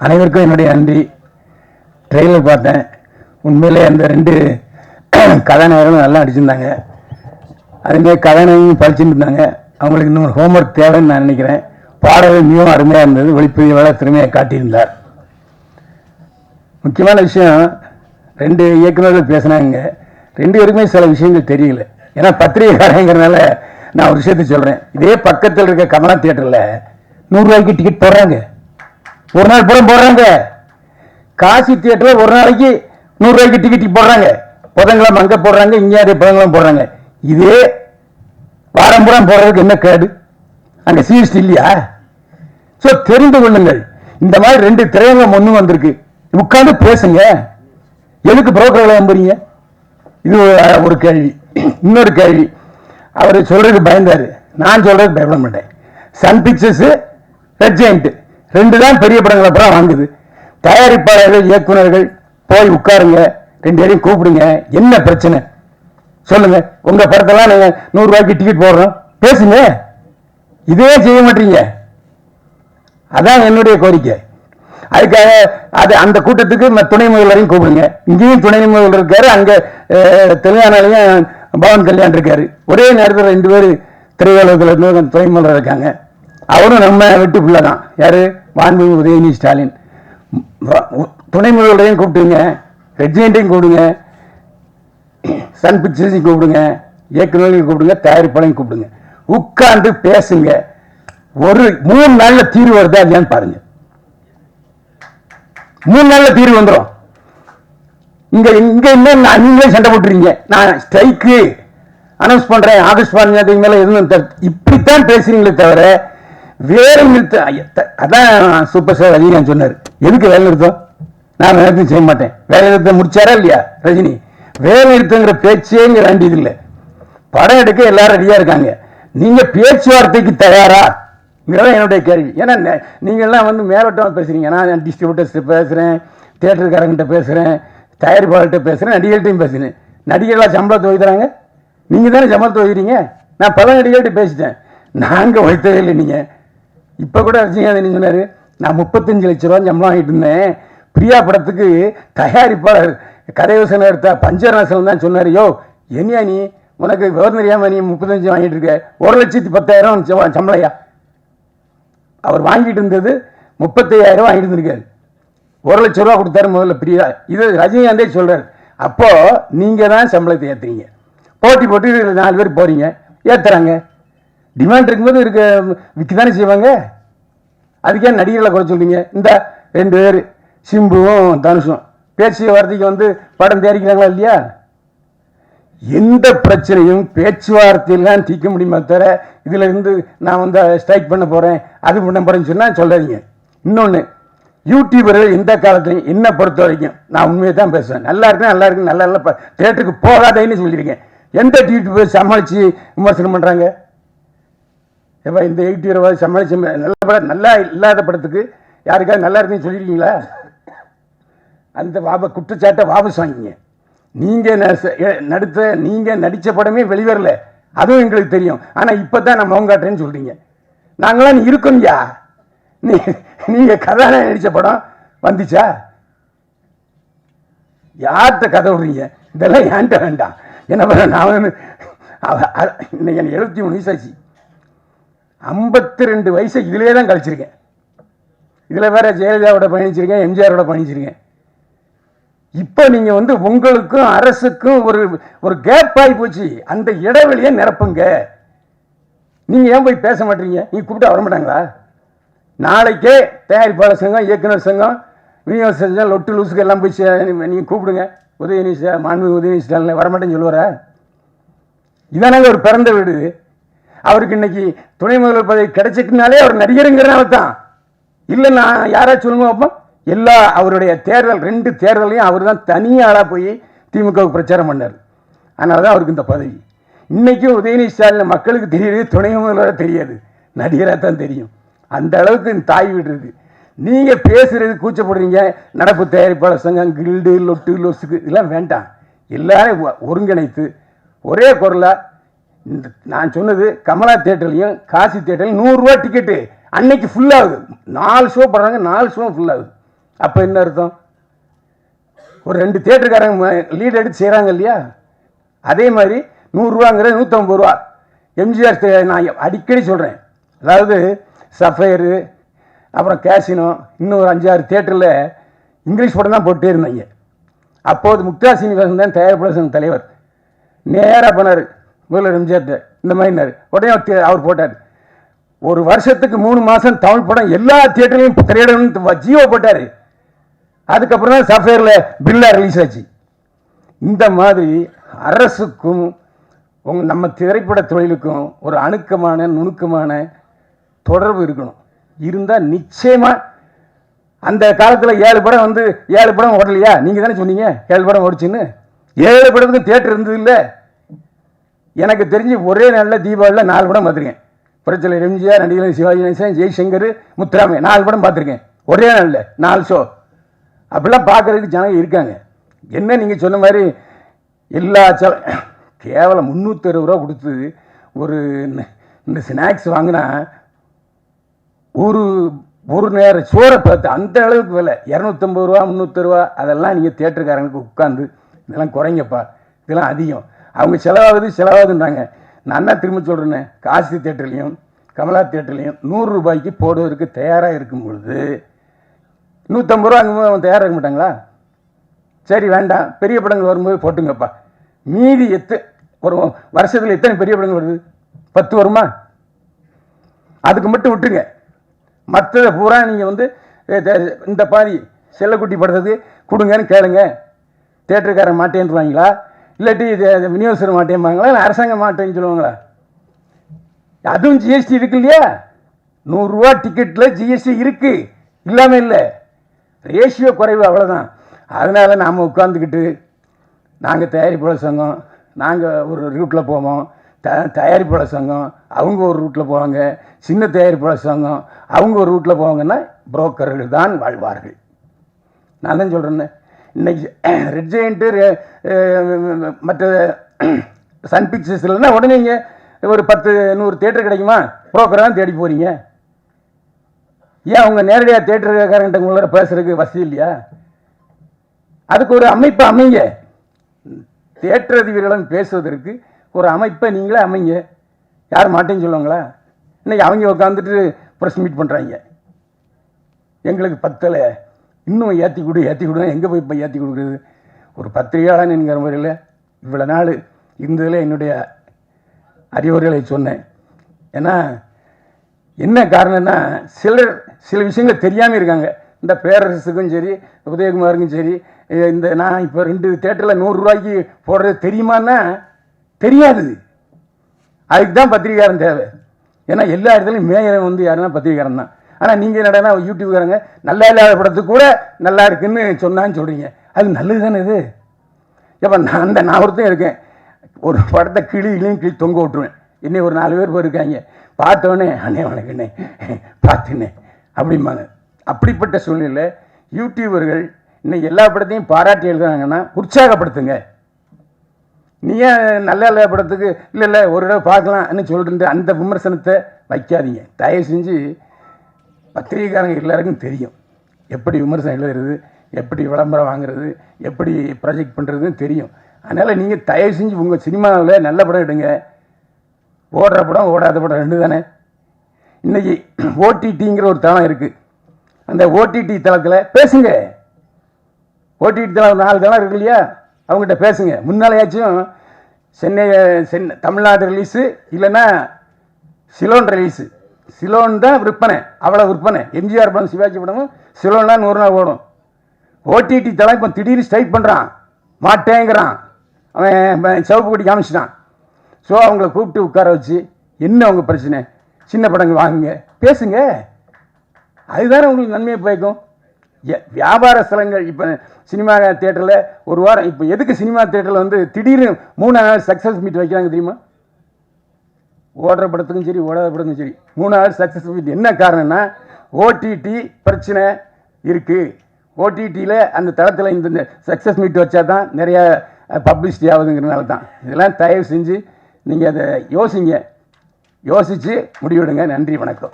அனைவருக்கும் என்னுடைய நன்றி. ட்ரெயிலர் பார்த்தேன். உண்மையிலே அந்த 2 கதாநாயகர்களும் நல்லா நடிச்சிருந்தாங்க. அதுமாதிரி கதாநாயகம் படிச்சுட்டு இருந்தாங்க. அவங்களுக்கு இன்னொரு ஹோம்ஒர்க் தேவைன்னு நான் நினைக்கிறேன். பாடல்கள் மிகவும் அருமையாக இருந்தது. ஒளிப்பதிவாள திறமையாக காட்டியிருந்தார். முக்கியமான விஷயம் 2 இயக்குநர்கள் பேசினாங்க. 2 பேருக்குமே சில விஷயங்கள் தெரியல. ஏன்னா பத்திரிகைக்காரங்கிறதுனால நான் ஒரு விஷயத்தை சொல்கிறேன். இதே பக்கத்தில் இருக்க கமலா தியேட்டரில் 100 ரூபாய்க்கு டிக்கெட் போடுறாங்க. ஒரு நாள் பூரா போடுறாங்க. காசி தியேட்டரில் ஒரு நாளைக்கு 100 ரூபாய்க்கு டிக்கெட் போடுறாங்க. புதன்கிழமை அங்கே போடுறாங்க, இங்கே அதே புதன்கிழமை போடுறாங்க. இதே வாரம் பூரா போடுறதுக்கு என்ன கேடு? அங்கே சீஸ்ட் இல்லையா? ஸோ தெரிந்து கொள்ளுங்கள். இந்த மாதிரி 2 திரையரங்கம் ஒன்று வந்திருக்கு. உட்காந்து பேசுங்க. எதுக்கு புரோக்கர்களை நம்புறீங்க? இது ஒரு கேள்வி. இன்னொரு கேள்வி, அவர் சொல்றதுக்கு பயந்தாரு. நான் சொல்றதுக்கு பயப்பட மாட்டேன். சன் பிக்சர்ஸ், ரெட் ஜெயண்ட் 2 தான் பெரிய படங்களை அப்புறம் வாங்குது. தயாரிப்பாளர்கள், இயக்குநர்கள் போய் உட்காருங்க, 2 பேரையும் கூப்பிடுங்க. என்ன பிரச்சனை சொல்லுங்க. உங்க படத்தெல்லாம் நீங்க 100 ரூபாய்க்கு டிக்கெட் போடுறோம், பேசுங்க. இதே செய்ய மாட்டீங்க. அதான் என்னுடைய கோரிக்கை. அதுக்காக அந்த கூட்டத்துக்கு துணை முதல்வரையும் கூப்பிடுங்க. இங்கேயும் துணை முதல்வர் இருக்காரு, அங்க தெலுங்கானாலையும் பவன் கல்யாண் இருக்காரு. ஒரே நேரத்தில் 2 பேர் திரையுலகத்தில் துணை முதல்வர் இருக்காங்க. அவரும் நம்ம வெட்டு பிள்ளை தான். யாரு? மாண்புமிகு உதயநிதி ஸ்டாலின். துணை முதல்வரையும் கூப்பிட்டுங்க, ரெஜிமெண்ட்டையும் கூப்பிடுங்க, சன் பிக்சர்ஸையும் கூப்பிடுங்க, இயக்குநர்களையும் கூப்பிடுங்க, தயாரிப்பாளையும் கூப்பிடுங்க. உட்கார்ந்து பேசுங்க. ஒரு 3 நாள்ல தீர்வு வருதா இல்லையான்னு பாருங்க. 3 நாள்ல தீர்வு வந்துடும். இங்க நீங்களே சண்டை போட்டுறீங்க. நான் ஸ்ட்ரைக்கு அனௌன்ஸ் பண்றேன் ஆகஸ்ட் 15 மேல எதுவும் இப்படித்தான் பேசுறீங்களே தவிர வேலை நிறுத்தம். அதான் சூப்பர் ஸ்டார் ரஜினிகாந்த் சொன்னார், எதுக்கு வேலை நிறுத்தம்? நான் நிறுத்தம் செய்ய மாட்டேன். வேலை நிறுத்தம் முடிச்சாரா இல்லையா ரஜினி? வேலை நிறுத்தங்கிற பேச்சே இங்க வேண்டியது இல்லை. படம் எடுக்க எல்லாரும் ரெடியா இருக்காங்க. நீங்க பேச்சுவார்த்தைக்கு தயாரா? என்னுடைய கேள்வி. ஏன்னா நீங்கள்லாம் மேலோட்டமாக பேசுறீங்க. நான் டிஸ்ட்ரிபியூட்டர்ஸ் பேசுகிறேன், தியேட்டருக்காரங்கிட்ட பேசுகிறேன், தயாரிப்பாளர்கிட்ட பேசுகிறேன், நடிகர்கள்ட்டையும் பேசுகிறேன். நடிகர்களாக சம்பளத்தை வைக்கிறாங்க. நீங்கள் தானே சம்பளத்தை வைக்கிறீங்க. நான் பல நடிகர்கள்ட்ட பேசிட்டேன். நாங்கள் வைத்ததே இல்லை. நீங்கள் இப்போ கூட ரஜினிகாந்த் சொன்னார், நான் 35 லட்ச ரூபா சம்பளம் வாங்கிட்டு இருந்தேன். பிரியா படத்துக்கு தயாரிப்பாளர் கதையோசனை எடுத்த பஞ்சநாசன் தான் சொன்னார், யோ என்னையா நீ உனக்கு கவர்னரியாம நீ 35 வாங்கிட்டு இருக்க, 1,10,000 சம்பளையா? அவர் வாங்கிட்டு இருந்தது 35,000 வாங்கிட்டு இருந்திருக்காரு. 1 லட்ச ரூபா கொடுத்தாரு முதல்ல பிரியா. இது ரஜினிகாந்தே சொல்றாரு. அப்போ நீங்க தான் சம்பளத்தை ஏத்துறீங்க. போட்டி போட்டு 4 பேர் போறீங்க, ஏத்துறாங்க. டிமாண்ட் இருக்கும்போது விற்கதானே செய்வாங்க. அதுக்கே நடிகர்களை குறை சொல்றீங்க. இந்த 2 பேர் சிம்புவும் தனுஷும் பேச்சு வார்த்தைக்கு படம் தயாரிக்கிறாங்களா இல்லையா? எந்த பிரச்சனையும் பேச்சுவார்த்தையில் தான் தீர்க்க முடியுமா தவிர இதுல இருந்து நான் ஸ்ட்ரைக் பண்ண போறேன், அது பண்ண போறேன்னு சொன்னா சொல்லாதீங்க. இன்னொன்னு, யூடியூபர்கள் எந்த காலத்திலையும் என்ன பொறுத்த வரைக்கும் நான் உண்மையை தான் பேசுவேன். நல்லா இருக்கு நல்லா இருக்கு நல்லா இல்லை தியேட்டருக்கு போகாதேன்னு சொல்லியிருக்கேன். எந்த யூடியூபர் சமாளிச்சு விமர்சனம் பண்றாங்க? எப்ப இந்த யூடியூபர் சமாளிச்சு நல்ல படம் நல்லா இல்லாத படத்துக்கு யாருக்காவது நல்லா இருக்குன்னு சொல்லியிருக்கீங்களா? அந்த குற்றச்சாட்டை வாபஸ் வாங்கிங்க. நீங்க நடிச்ச படமே வெளிவரல, அதுவும் எங்களுக்கு தெரியும். ஆனா இப்பதான் நான் முகம் காட்டுறேன்னு சொல்றீங்க. நாங்களாம் இருக்கோம்யா. நீங்க கதாநாயகன் நடிச்ச படம் வந்துச்சா? யார்கிட்ட கதை விடுறீங்க? இதெல்லாம் ஏன்ட்ட வேண்டாம். என்ன நான் இன்னைக்கு எனக்கு 73 வயசு ஆச்சு. 52 வயசு இதுலயே தான் கழிச்சிருக்கேன். இதுல வேற ஜெயலலிதாவோட பயணிச்சிருக்கேன், எம்ஜிஆரோட பயணிச்சிருக்கேன். இப்போ நீங்க உங்களுக்கும் அரசுக்கும் ஒரு கேப் ஆகி போச்சு. அந்த இடைவெளியை நிரப்புங்க. நீங்க ஏன் போய் பேச மாட்டீங்க? நீங்க கூப்பிட்டா வர மாட்டாங்களா? நாளைக்கே தயாரிப்பாளர் சங்கம், இயக்குனர் சங்கம், விநியோக சங்கம், லொட்டு லூசுக்கு எல்லாம் போய் நீங்க கூப்பிடுங்க. மாண்புமிகு உதயநிதி ஸ்டாலின் வரமாட்டேன்னு சொல்லுவாரா? இதானாங்க ஒரு பிறந்த வீடு. அவருக்கு இன்னைக்கு துணை முதல்வர் பதவி கிடைச்சிட்டுனாலே அவர் நடிகருங்கிறனால தான். இல்லை நான் யாராச்சும் சொல்லுங்க அப்போ எல்லா அவருடைய தேர்தல் 2 தேர்தலையும் அவர் தான் தனியாளா போய் திமுகவுக்கு பிரச்சாரம் பண்ணார். அதனால தான் அவருக்கு இந்த பதவி. இன்னைக்கும் உதயநிதி ஸ்டாலின் மக்களுக்கு தெரியுது, துணை முதல்வராக தெரியாது, நடிகராக தான் தெரியும். அந்த அளவுக்கு தாய் வீடு இருக்கு. நீங்க பேசுறது கூச்சப்படுறீங்க. நடப்பு தயாரிப்பாளர் சங்கம், கில்டு, லொட்டு லொசுக்கு இதெல்லாம் வேண்டாம். எல்லாரும் ஒருங்கிணைத்து ஒரே குரலா நான் சொன்னது கமலா தியேட்டர்லையும் காசி தியேட்டர்லையும் 100 ரூபா டிக்கெட்டு அன்னைக்கு ஃபுல் ஆகுது. 4 ஷோ போடுறாங்க, 4 ஷோ ஃபுல் ஆகுது. அப்போ என்ன அர்த்தம்? ஒரு 2 தியேட்டருக்காரங்க லீட் எடுத்து செய்கிறாங்க இல்லையா? அதே மாதிரி 100 ரூபாங்கிறது 150 ரூபா. எம்ஜிஆர் நான் அடிக்கடி சொல்கிறேன், அதாவது சஃபயரு, அப்புறம் கேசினோ, இன்னும் ஒரு 5-6 தியேட்டரில் இங்கிலீஷ் படம் தான் போட்டே இருந்தாங்க. அப்போது முக்தா சீனிவாசன் தான் தயாரிப்பாளர் சங்க தலைவர். நேராக போனார் முதல்வர் எம்ஜிஆர்ட்ட, இந்த மாதிரினார். உடனே அவர் போட்டார். ஒரு வருஷத்துக்கு 3 மாதம் தமிழ் படம் எல்லா தியேட்டர்லையும் திரையிடணும்னு ஜியோ போட்டார். அதுக்கப்புறம் தான் சஃபயரில் பில்லா ரிலீஸ் ஆச்சு. இந்த மாதிரி அரசுக்கும் நம்ம திரைப்பட தொழிலுக்கும் ஒரு அணுக்கமான நுணுக்கமான தொடர்பு இருக்கணும். இருந்தால் நிச்சயமாக அந்த காலத்தில் 7 படம் 7 படம் ஓடலையா? நீங்கள் தானே சொன்னீங்க 7 படம் ஓடிச்சுன்னு. 7 படத்துக்கு தியேட்டர் இருந்தது இல்லை. எனக்கு தெரிஞ்சு ஒரே நாளில் தீபாவளியில் 4 படம் பார்த்துருக்கேன். புரட்சியாளர் எம்ஜிஆர், நடிகர் சிவாஜி கணேசன், ஜெய்சங்கர், முத்துராமே 4 படம் பார்த்துருக்கேன் ஒரே நாளில் 4 ஷோ. அப்படிலாம் பார்க்குறதுக்கு ஜனங்க இருக்காங்க. என்ன நீங்கள் சொன்ன மாதிரி எல்லா கேவலம் 360 ரூபா கொடுத்து ஒரு இந்த ஸ்நாக்ஸ் வாங்கினா ஒரு நேரம் சோறை பார்த்து அந்த அளவுக்கு விலை 250 ரூபா 300 ரூபா. அதெல்லாம் நீங்கள் தியேட்டருக்காரங்களுக்கு உட்காந்து இதெல்லாம் குறைங்கப்பா, இதெல்லாம் அதிகம், அவங்க செலவாகுதுன்றாங்க. நான் தான் திரும்ப சொல்கிறேன்னே, காசி தியேட்டர்லையும் கமலா தியேட்டர்லையும் 100 ரூபாய்க்கு போடுவதற்கு தயாராக இருக்கும் பொழுது 150 ரூபா அங்கே அவன் தயாராக இருக்க மாட்டாங்களா? சரி வேண்டாம், பெரிய படங்கள் வரும்போது போட்டுங்கப்பா. மீதி ஒரு வருஷத்தில் எத்தனை பெரிய படங்கள் வருது? 10 வருமா? அதுக்கு மட்டும் விட்டுங்க. மற்றதை பூரா நீங்கள் இந்த பாதி செல்லக்குட்டி படத்துக்கு கொடுங்கன்னு கேளுங்க. தேட்டருக்காரன் மாட்டேன்னுவாங்களா, இல்லாட்டி விநியோகஸ்தர் மாட்டேன்பாங்களா, இல்லை அரசாங்கம் மாட்டேன்னு சொல்லுவாங்களா? அதுவும் ஜிஎஸ்டி இருக்கு இல்லையா? 100 ரூபா டிக்கெட்டில் ஜிஎஸ்டி இருக்கு, இல்லாமல் இல்லை. ரேஷியோ குறைவு, அவ்வளோதான். அதனால் நாம் உட்காந்துக்கிட்டு நாங்கள் தயாரிப்பாளர் சங்கம், நாங்கள் ஒரு ரூட்டில் போவோம், தயாரிப்பாளர் சங்கம் அவங்க ஒரு ரூட்டில் போவாங்க, சின்ன தயாரிப்பாளர் சங்கம் அவங்க ஒரு ரூட்டில் போவாங்கன்னா புரோக்கர்கள் தான் வாழ்வார்கள். நான் தான் சொல்கிறேன்னு. இன்னைக்கு ரெட் ஜெயண்ட்டு மற்ற சன் பிக்சர்ஸ் இல்லைன்னா உடனே இங்கே ஒரு 10-100 தேட்டர் கிடைக்குமா? புரோக்கரை தான் தேடி போகிறீங்க. ஏன் அவங்க நேரடியாக தேட்டருக்காரங்கிட்ட உங்களோட பேசுறதுக்கு வசதி இல்லையா? அதுக்கு ஒரு அமைப்பு அமைங்க. தேட்டர் அதிபர்களும் பேசுவதற்கு ஒரு அமைப்பை நீங்களே அமைங்க. யார் மாட்டேன்னு சொல்லுவாங்களா? இன்னைக்கு அவங்க உட்காந்துட்டு ப்ரெஸ் மீட் பண்ணுறாங்க. எங்களுக்கு பத்தலை, இன்னும் ஏற்றி கொடுனா எங்கே போய் இப்போ ஏற்றி கொடுக்குறது? ஒரு பத்திரிகையாளன் என்கிற முறையில் இவ்வளோ நாள் இருந்ததில் என்னுடைய அறிவுரைகளை சொன்னேன். ஏன்னா என்ன காரணம்னா, சில விஷயங்கள் தெரியாமல் இருக்காங்க. இந்த பேரரசுக்கும் சரி, உதயகுமாருக்கும் சரி, இந்த நான் இப்போ 2 தேட்டரில் 100 ரூபாய்க்கு போடுறது தெரியுமான்னா தெரியாது. அதுக்கு தான் பத்திரிகைக்காரன் தேவை. ஏன்னா எல்லா இடத்துலையும் மேயர் யாருன்னா பத்திரிகைக்காரன் தான். ஆனால் நீங்கள் என்னடா யூடியூப்காரங்க நல்லா இல்லாத படத்துக்கு கூட நல்லா இருக்குன்னு சொன்னான்னு சொல்கிறீங்க. அது நல்லது தானே இது? எப்போ நான் ஒருத்தன் இருக்கேன், ஒரு படத்தை கிளி தொங்க விட்டுருவேன். இன்னும் ஒரு 4 பேர் போயிருக்காங்க, பார்த்தோன்னே அண்ணே வணக்கண்ணே பார்த்துண்ணே அப்படிம்பாங்க. அப்படிப்பட்ட சூழ்நிலை யூடியூபர்கள் இன்னைக்கு எல்லா படத்தையும் பாராட்டி எழுதுறாங்கன்னா உற்சாகப்படுத்துங்க. நீ ஏன் நல்ல படத்துக்கு இல்லை ஒரு தடவை பார்க்கலாம்னு சொல்லிட்டு அந்த விமர்சனத்தை வைக்காதீங்க. தயவு செஞ்சு பத்திரிகைக்காரங்க எல்லாருக்கும் தெரியும் எப்படி விமர்சனம் எழுதுறது, எப்படி விளம்பரம் வாங்குறது, எப்படி ப்ராஜெக்ட் பண்ணுறதுன்னு தெரியும். அதனால் நீங்கள் தயவு செஞ்சு உங்கள் சினிமாவில் நல்ல படம் எடுங்க. ஓடுற படம் ஓடாத படம் 2 தானே. இன்றைக்கி ஓடிடிங்கிற ஒரு தளம் இருக்குது. அந்த ஓடிடி தளத்தில் பேசுங்க. ஓடிடி தளம் 4 தளம் இருக்கு இல்லையா, அவங்ககிட்ட பேசுங்க. முன்னாலேயாச்சும் சென்னை தமிழ்நாடு ரிலீஸு இல்லைன்னா சிலோன் ரிலீஸு. சிலோன் தான் விற்பனை, அவ்வளோ விற்பனை. எம்ஜிஆர் படம் சிவாஜி படமும் சிலோன் தான் 100 நாள் ஓடும். ஓடிடி தளம் இப்போ திடீர்னு ஸ்ட்ரைக் பண்ணுறான், மாட்டேங்கிறான். அவன் சிவப்பு கொடி காமிச்சிட்டான். ஸோ அவங்கள கூப்பிட்டு உட்கார வச்சு என்ன அவங்க பிரச்சனை, சின்ன படங்கள் வாங்குங்க, பேசுங்க. அதுதானே உங்களுக்கு நன்மையை பயக்கும். வியாபார ஸ்தலங்கள் இப்போ சினிமா தியேட்டரில் ஒரு வாரம், இப்போ எதுக்கு சினிமா தியேட்டரில் திடீர்னு 3 நாள் சக்ஸஸ் மீட் வைக்கிறாங்க தெரியுமா? ஓடுற படத்துக்கும் சரி ஓடாத படத்துக்கும் சரி 3 நாள் சக்ஸஸ் மீட். என்ன காரணம்னா ஓடிடி பிரச்சனை இருக்குது. ஓடிடியில் அந்த தளத்தில் இந்த சக்ஸஸ் மீட் வச்சா தான் நிறையா பப்ளிசிட்டி ஆகுதுங்கிறனால தான். இதெல்லாம் தயவு செஞ்சு நீங்கள் அதை யோசிங்க, யோசித்து முடிவெடுங்க. நன்றி, வணக்கம்.